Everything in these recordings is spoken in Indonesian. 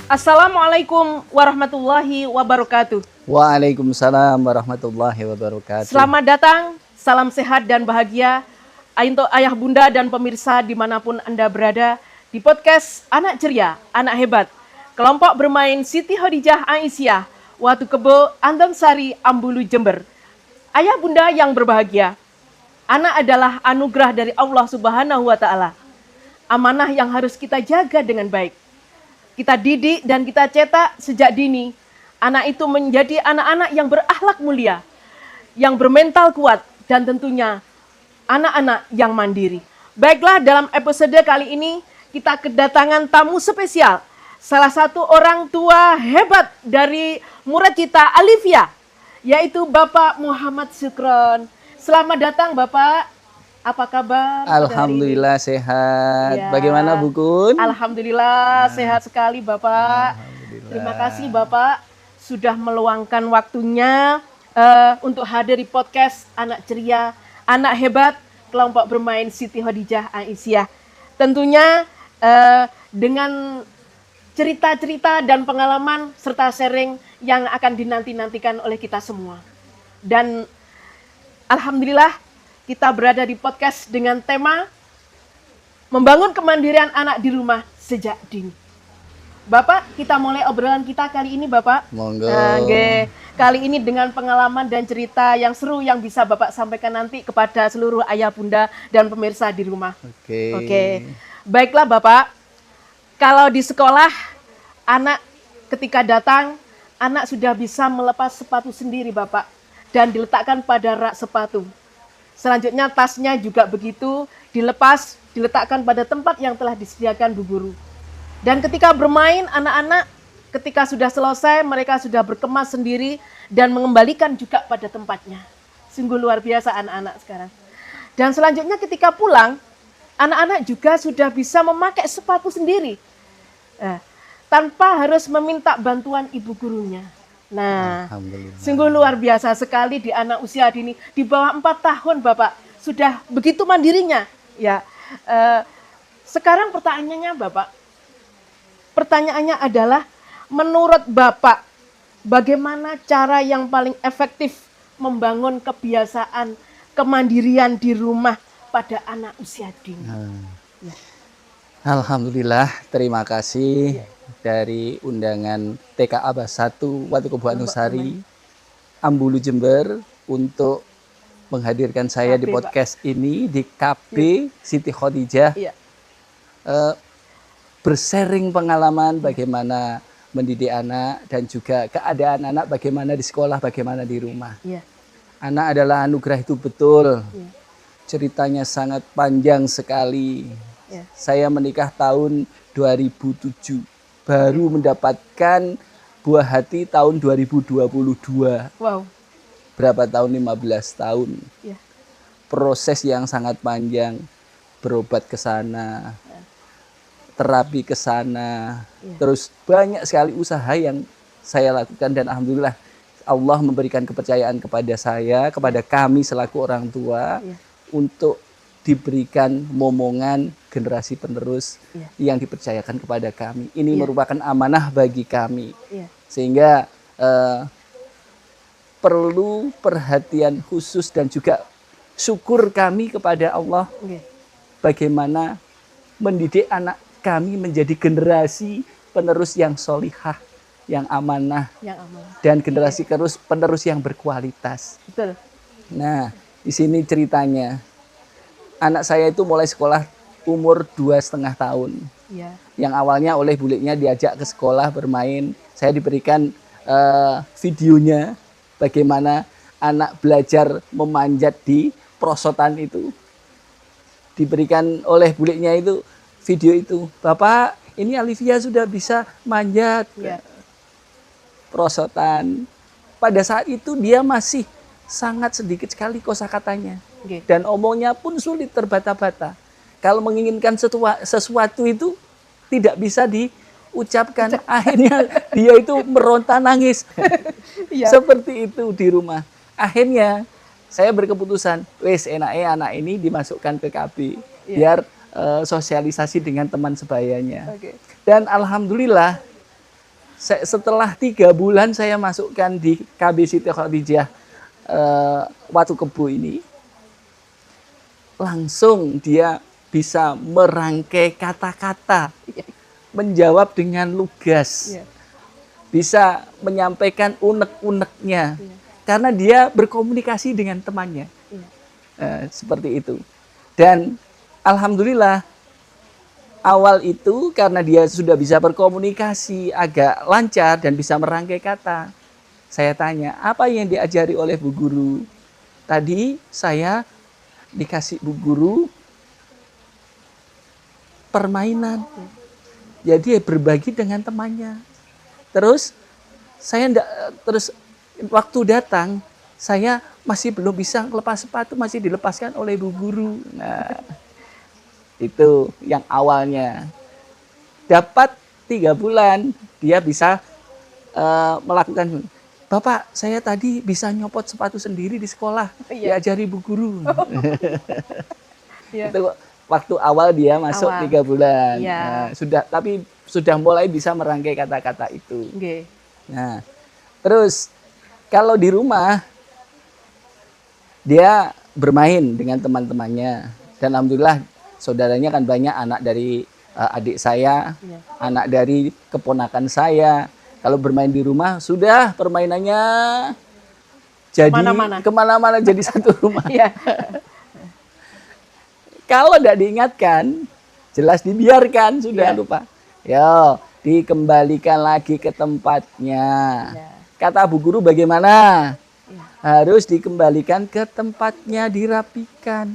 Assalamualaikum warahmatullahi wabarakatuh. Waalaikumsalam warahmatullahi wabarakatuh. Selamat datang, salam sehat dan bahagia untuk ayah bunda dan pemirsa dimanapun Anda berada di podcast Anak Ceria, Anak Hebat. Kelompok bermain Siti Khadijah Aisyah, Watu Kebo, Antansari, Ambulu, Jember. Ayah bunda yang berbahagia, anak adalah anugerah dari Allah Subhanahu wa Ta'ala. Amanah yang harus kita jaga dengan baik. Kita didik dan kita cetak sejak dini. Anak itu menjadi anak-anak yang berakhlak mulia, yang bermental kuat, dan tentunya anak-anak yang mandiri. Baiklah, dalam episode kali ini kita kedatangan tamu spesial. Salah satu orang tua hebat dari murid kita Alifia, yaitu Bapak Muhammad Syukron. Selamat datang Bapak. Apa kabar? Alhamdulillah sehat. Ya. Bagaimana Bu Kun? Alhamdulillah sehat sekali Bapak. Terima kasih Bapak sudah meluangkan waktunya untuk hadir di podcast Anak Ceria, Anak Hebat, kelompok bermain Siti Khadijah Aisyah. Tentunya dengan cerita-cerita dan pengalaman serta sharing yang akan dinanti-nantikan oleh kita semua. Dan alhamdulillah kita berada di podcast dengan tema membangun kemandirian anak di rumah sejak dini. Bapak, kita mulai obrolan kita kali ini Bapak. Monggo. Kali ini dengan pengalaman dan cerita yang seru yang bisa Bapak sampaikan nanti kepada seluruh ayah bunda dan pemirsa di rumah. Oke. Baiklah Bapak, kalau di sekolah anak ketika datang, anak sudah bisa melepas sepatu sendiri Bapak dan diletakkan pada rak sepatu. Selanjutnya tasnya juga begitu, dilepas, diletakkan pada tempat yang telah disediakan bu guru. Dan ketika bermain, anak-anak ketika sudah selesai, mereka sudah berkemas sendiri dan mengembalikan juga pada tempatnya. Sungguh luar biasa anak-anak sekarang. Dan selanjutnya ketika pulang, anak-anak juga sudah bisa memakai sepatu sendiri. Tanpa harus meminta bantuan ibu gurunya. Nah, sungguh luar biasa sekali di anak usia dini, di bawah 4 tahun Bapak, sudah begitu mandirinya. Ya, sekarang pertanyaannya adalah, menurut Bapak, bagaimana cara yang paling efektif membangun kebiasaan kemandirian di rumah pada anak usia dini? Ya. Alhamdulillah, terima kasih dari undangan TK Abah 1 Watu Kebo Antansari, Ambulu, Jember untuk menghadirkan saya di podcast ini di KB Siti Khadijah. Bersharing pengalaman bagaimana mendidik anak dan juga keadaan anak, bagaimana di sekolah, bagaimana di rumah. Anak adalah anugerah, itu betul. Ceritanya sangat panjang sekali. Saya menikah tahun 2007, baru mendapatkan buah hati tahun 2022. Wow. Berapa tahun? 15 tahun. Proses yang sangat panjang, berobat ke sana, terapi ke sana, terus banyak sekali usaha yang saya lakukan dan alhamdulillah Allah memberikan kepercayaan kepada saya, kepada kami selaku orang tua untuk diberikan momongan generasi penerus yang dipercayakan kepada kami. Ini merupakan amanah bagi kami. Sehingga perlu perhatian khusus dan juga syukur kami kepada Allah bagaimana mendidik anak kami menjadi generasi penerus yang solihah, yang amanah, dan generasi penerus yang berkualitas. Betul. Nah, di sini ceritanya. Anak saya itu mulai sekolah umur 2,5 tahun. Yang awalnya oleh buliknya diajak ke sekolah bermain. Saya diberikan videonya bagaimana anak belajar memanjat di prosotan itu. Diberikan oleh buliknya itu video itu. Bapak, ini Alifia sudah bisa manjat prosotan. Pada saat itu dia masih sangat sedikit sekali kosakatanya. Dan omongnya pun sulit, terbata-bata. Kalau menginginkan sesuatu itu tidak bisa diucapkan. Akhirnya dia itu meronta nangis. Seperti itu di rumah. Akhirnya saya berkeputusan, wes enaknya anak ini dimasukkan ke KB. Biar sosialisasi dengan teman sebayanya. Dan alhamdulillah Setelah 3 bulan saya masukkan di KB Siti Khadijah Watu Kebo ini, langsung dia bisa merangkai kata-kata, menjawab dengan lugas, bisa menyampaikan unek-uneknya, karena dia berkomunikasi dengan temannya. Seperti itu. Dan alhamdulillah awal itu karena dia sudah bisa berkomunikasi agak lancar dan bisa merangkai kata. Saya tanya, apa yang diajari oleh Bu Guru? Tadi saya dikasih Bu Guru permainan. Jadi berbagi dengan temannya. Terus waktu datang saya masih belum bisa lepas sepatu, masih dilepaskan oleh Bu Guru. Nah, itu yang awalnya. Dapat 3 bulan, dia bisa melakukan, Bapak, saya tadi bisa nyopot sepatu sendiri di sekolah, diajari Bu Guru. Itu waktu awal dia masuk 3 bulan. Nah, tapi sudah mulai bisa merangkai kata-kata itu. Nah, terus kalau di rumah, dia bermain dengan teman-temannya. Dan alhamdulillah saudaranya kan banyak, anak dari adik saya, anak dari keponakan saya. Kalau bermain di rumah, sudah permainannya jadi kemana-mana jadi satu rumah. Kalau tidak diingatkan, jelas dibiarkan, sudah lupa. Yo, dikembalikan lagi ke tempatnya. Kata Bu Guru bagaimana? Harus dikembalikan ke tempatnya, dirapikan.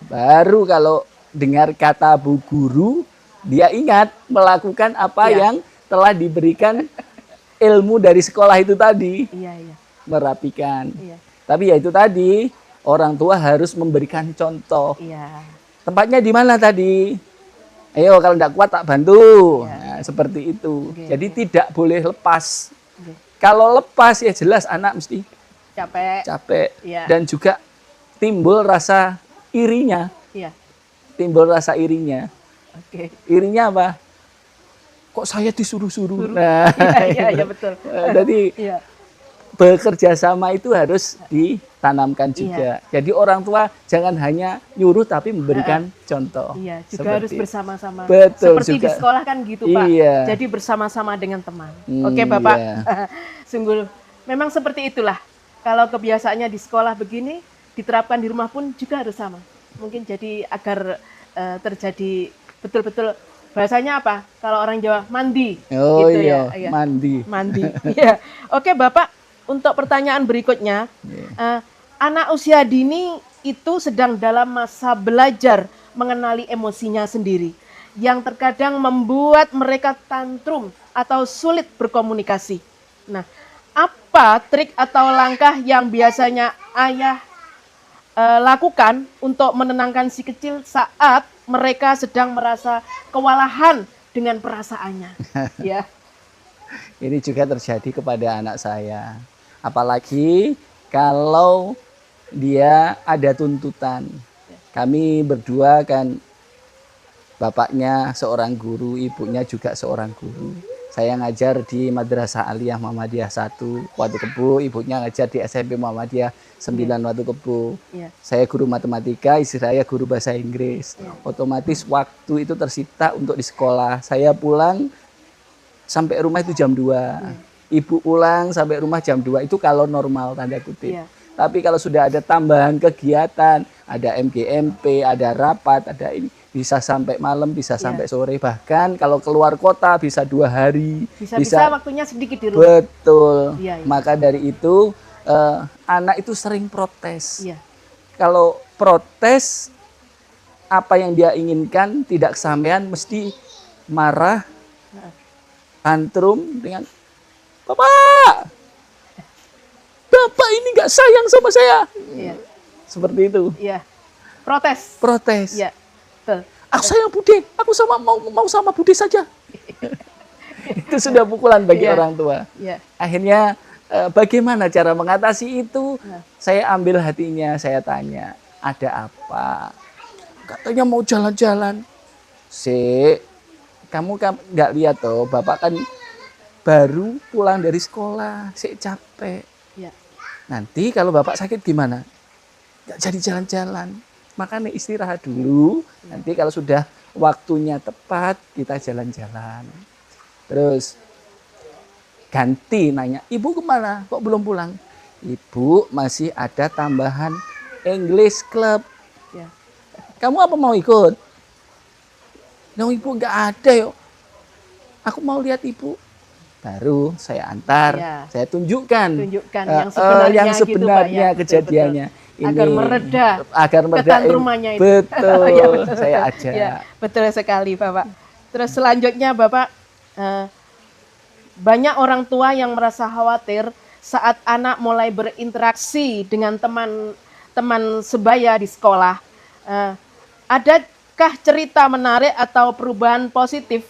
Baru kalau dengar kata Bu Guru, dia ingat melakukan apa yang telah diberikan ilmu dari sekolah itu tadi. Merapikan. Tapi ya itu tadi, orang tua harus memberikan contoh. Tempatnya di mana tadi? Ayo kalau tidak kuat tak bantu. Nah, seperti itu. Jadi tidak boleh lepas. Kalau lepas ya jelas anak mesti capek. Dan juga timbul rasa irinya. Timbul rasa irinya. Irinya apa? Kok saya disuruh-suruh? Nah, betul. Jadi bekerja sama itu harus ditanamkan juga. Jadi orang tua jangan hanya nyuruh tapi memberikan contoh. Juga harus bersama-sama. Betul. Seperti juga di sekolah kan gitu, Pak. Jadi bersama-sama dengan teman. Oke, Bapak. Sungguh memang seperti itulah. Kalau kebiasaannya di sekolah begini, diterapkan di rumah pun juga harus sama. Mungkin jadi agar terjadi betul-betul, bahasanya apa? Kalau orang Jawa, mandi. Gitu mandi. Oke, Bapak, untuk pertanyaan berikutnya, anak usia dini itu sedang dalam masa belajar mengenali emosinya sendiri, yang terkadang membuat mereka tantrum atau sulit berkomunikasi. Nah, apa trik atau langkah yang biasanya ayah lakukan untuk menenangkan si kecil saat mereka sedang merasa kewalahan dengan perasaannya? Ini juga terjadi kepada anak saya. Apalagi kalau dia ada tuntutan. Kami berdua kan, bapaknya seorang guru, ibunya juga seorang guru. Saya ngajar di Madrasah Aliyah Muhammadiyah 1 Watu Kebo, ibunya ngajar di SMP Muhammadiyah 9 Watu Kebo. Saya guru matematika, istri saya guru bahasa Inggris. Otomatis waktu itu tersita untuk di sekolah. Saya pulang sampai rumah itu jam 2. Ibu pulang sampai rumah jam 2. Itu kalau normal, tanda kutip. Tapi kalau sudah ada tambahan kegiatan, ada MGMP, ada rapat, ada ini, bisa sampai malam, bisa sampai sore. Bahkan kalau keluar kota bisa 2 hari. Bisa waktunya sedikit di rumah. Betul. Maka dari itu anak itu sering protes. Kalau protes, apa yang dia inginkan tidak kesampaian, mesti marah, tantrum dengan, Bapak ini nggak sayang sama saya. Seperti itu. Protes. Betul. Aku sayang Bude, aku mau sama Bude saja. Itu sudah pukulan bagi orang tua. Akhirnya bagaimana cara mengatasi itu? Saya ambil hatinya, saya tanya, ada apa? Katanya mau jalan-jalan. Kamu kan nggak lihat toh, Bapak kan baru pulang dari sekolah, saya capek. Ya. Nanti kalau Bapak sakit gimana? Nggak jadi jalan-jalan. Makanya istirahat dulu. Nanti kalau sudah waktunya tepat, kita jalan-jalan. Terus ganti nanya, ibu kemana? Kok belum pulang? Ibu masih ada tambahan English Club. Ya. Kamu apa mau ikut? Nah, ibu nggak ada yuk. Aku mau lihat ibu. Baru saya antar, Ya. saya tunjukkan, yang sebenarnya, gitu, Pak, ya. Kejadiannya. Betul. Ini agar mereda ketantrumannya itu. Betul, Ya, betul. saya ajak. Ya, betul sekali Bapak. Terus selanjutnya Bapak, banyak orang tua yang merasa khawatir saat anak mulai berinteraksi dengan teman sebaya di sekolah. Adakah cerita menarik atau perubahan positif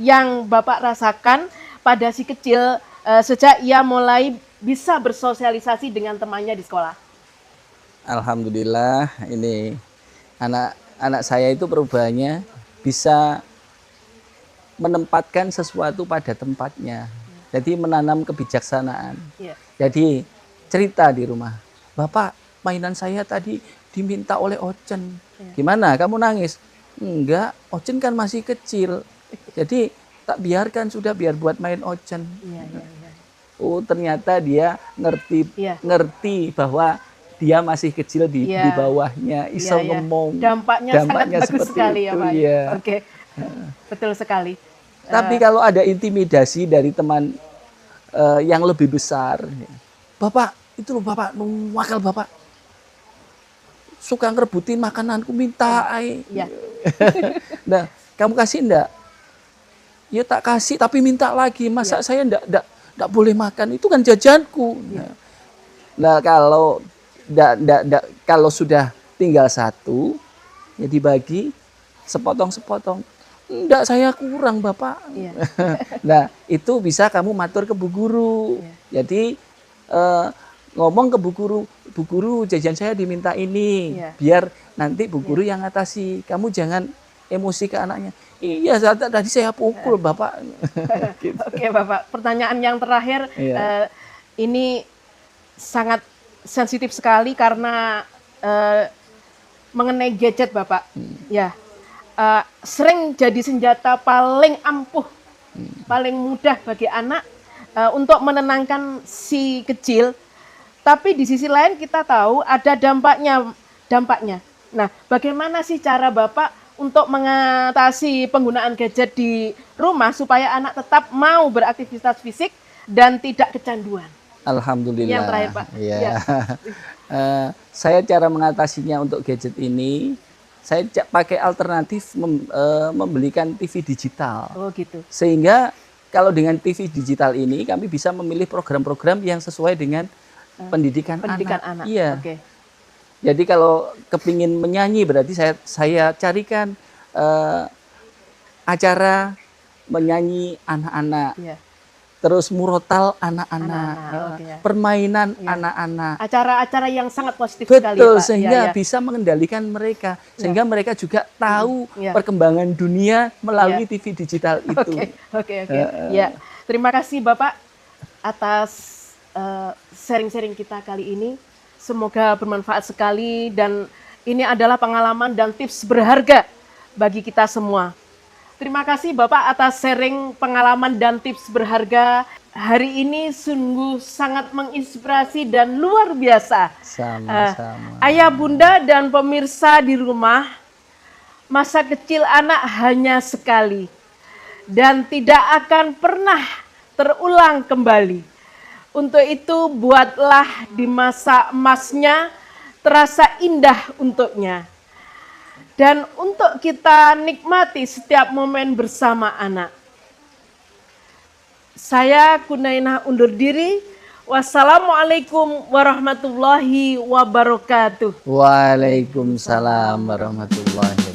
yang Bapak rasakan pada si kecil sejak ia mulai bisa bersosialisasi dengan temannya di sekolah? Alhamdulillah, ini anak saya itu perubahannya bisa menempatkan sesuatu pada tempatnya. Jadi menanam kebijaksanaan. Ya. Jadi cerita di rumah, Bapak, mainan saya tadi diminta oleh Ocen. Gimana? Kamu nangis? Enggak, Ocen kan masih kecil. Jadi tak biarkan, sudah biar buat main Ocen. Ya. Oh, ternyata dia ngerti bahwa dia masih kecil di bawahnya, iso ngomong. Dampaknya sangat bagus sekali itu, ya Pak. Ya. Oke, betul sekali. Tapi kalau ada intimidasi dari teman yang lebih besar, Bapak, itu loh Bapak, wakil Bapak suka ngerebutin makananku, minta Ya. Nah, kamu kasih enggak? Ya tak kasih, tapi minta lagi. Masa saya enggak boleh makan? Itu kan jajanku. Nah, kalau sudah tinggal satu, ya dibagi sepotong-sepotong. Enggak, saya kurang Bapak. Ya. Nah, itu bisa kamu matur ke Bu Guru. Ya. Jadi ngomong ke Bu Guru jajan saya diminta ini. Ya. Biar nanti Bu Guru yang ngatasi. Kamu jangan emosi ke anaknya. Iya, tadi saya pukul Bapak. Gitu. Oke Bapak, pertanyaan yang terakhir, ini sangat sensitif sekali karena mengenai gadget Bapak. Ya, sering jadi senjata paling ampuh, paling mudah bagi anak untuk menenangkan si kecil. Tapi di sisi lain kita tahu ada dampaknya. Nah, bagaimana sih cara Bapak untuk mengatasi penggunaan gadget di rumah supaya anak tetap mau beraktivitas fisik dan tidak kecanduan? Alhamdulillah. Yang terakhir Pak. Ya. Saya cara mengatasinya untuk gadget ini, saya pakai alternatif membelikan TV digital. Oh gitu. Sehingga kalau dengan TV digital ini kami bisa memilih program-program yang sesuai dengan pendidikan anak. Iya. Okay. Jadi kalau kepingin menyanyi berarti saya carikan acara menyanyi anak-anak. Yeah. Terus murotal anak-anak, permainan anak-anak. Acara-acara yang sangat positif Betul, sekali Pak. Sehingga bisa mengendalikan mereka. Sehingga mereka juga tahu perkembangan dunia melalui TV digital itu. Oke. Ya, terima kasih Bapak atas sharing-sharing kita kali ini. Semoga bermanfaat sekali dan ini adalah pengalaman dan tips berharga bagi kita semua. Terima kasih Bapak atas sharing pengalaman dan tips berharga. Hari ini sungguh sangat menginspirasi dan luar biasa. Sama-sama. Ayah, bunda, dan pemirsa di rumah, masa kecil anak hanya sekali dan tidak akan pernah terulang kembali. Untuk itu buatlah di masa emasnya terasa indah untuknya. Dan untuk kita nikmati setiap momen bersama anak. Saya Kunainah undur diri. Wassalamualaikum warahmatullahi wabarakatuh. Waalaikumsalam warahmatullahi